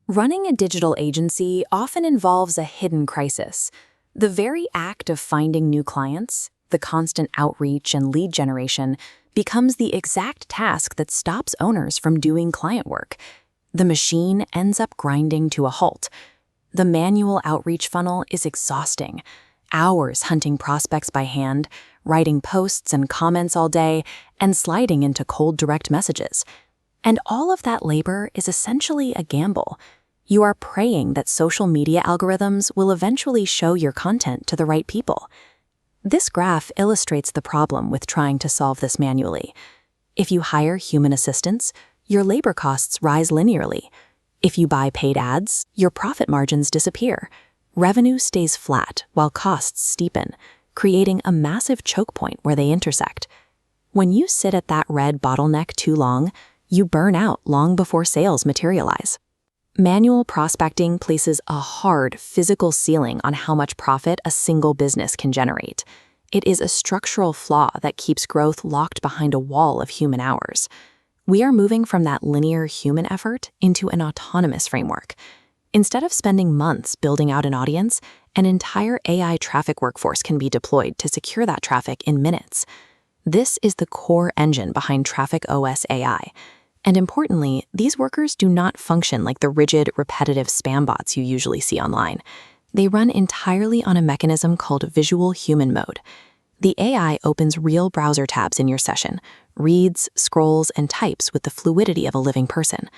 Running a digital agency often involves a hidden crisis. The very act of finding new clients, the constant outreach and lead generation, becomes the exact task that stops owners from doing client work. The machine ends up grinding to a halt. The manual outreach funnel is exhausting. Hours hunting prospects by hand, writing posts and comments all day, and sliding into cold direct messages. And all of that labor is essentially a gamble. You are praying that social media algorithms will eventually show your content to the right people. This graph illustrates the problem with trying to solve this manually. If you hire human assistants, your labor costs rise linearly. If you buy paid ads, your profit margins disappear. Revenue stays flat while costs steepen, creating a massive choke point where they intersect. When you sit at that red bottleneck too long, you burn out long before sales materialize. Manual prospecting places a hard, physical ceiling on how much profit a single business can generate. It is a structural flaw that keeps growth locked behind a wall of human hours. We are moving from that linear human effort into an autonomous framework. Instead of spending months building out an audience, an entire AI traffic workforce can be deployed to secure that traffic in minutes. This is the core engine behind TrafficOS AI. And importantly, these workers do not function like the rigid, repetitive spam bots you usually see online. They run entirely on a mechanism called visual human mode. The AI opens real browser tabs in your session, reads, scrolls, and types with the fluidity of a living person.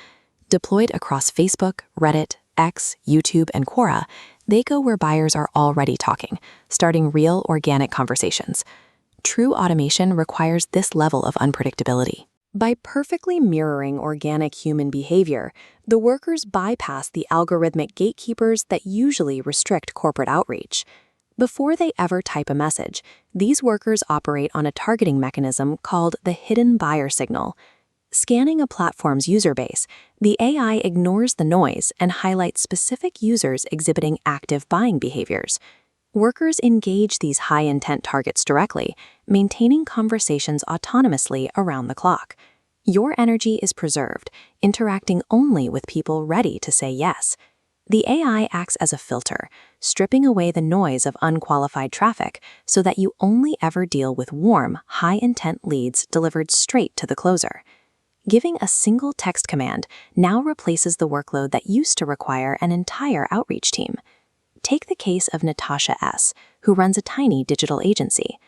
Deployed across Facebook, Reddit, X, YouTube, and Quora, they go where buyers are already talking, starting real, organic conversations. True automation requires this level of unpredictability. By perfectly mirroring organic human behavior, the workers bypass the algorithmic gatekeepers that usually restrict corporate outreach. Before they ever type a message, these workers operate on a targeting mechanism called the hidden buyer signal. Scanning a platform's user base, the AI ignores the noise and highlights specific users exhibiting active buying behaviors. Workers engage these high-intent targets directly, maintaining conversations autonomously around the clock. Your energy is preserved, interacting only with people ready to say yes. The AI acts as a filter, stripping away the noise of unqualified traffic so that you only ever deal with warm, high-intent leads delivered straight to the closer. Giving a single text command now replaces the workload that used to require an entire outreach team. Take the case of Natasha S., who runs a tiny digital agency.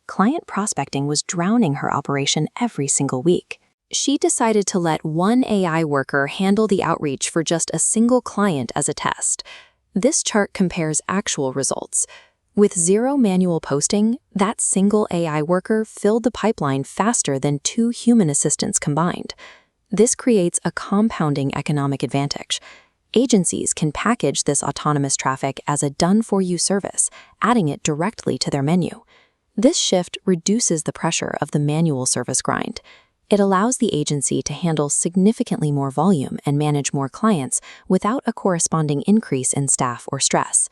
Client prospecting was drowning her operation every single week. She decided to let one AI worker handle the outreach for just a single client as a test. This chart compares actual results. With zero manual posting, that single AI worker filled the pipeline faster than 2 human assistants combined. This creates a compounding economic advantage. Agencies can package this autonomous traffic as a done-for-you service, adding it directly to their menu. This shift reduces the pressure of the manual service grind. It allows the agency to handle significantly more volume and manage more clients without a corresponding increase in staff or stress.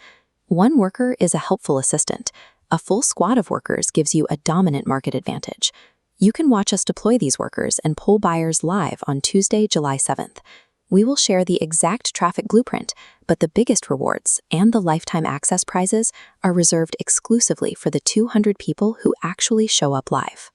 One worker is a helpful assistant. A full squad of workers gives you a dominant market advantage. You can watch us deploy these workers and pull buyers live on Tuesday, July 7th. We will share the exact traffic blueprint, but the biggest rewards and the lifetime access prizes are reserved exclusively for the 200 people who actually show up live.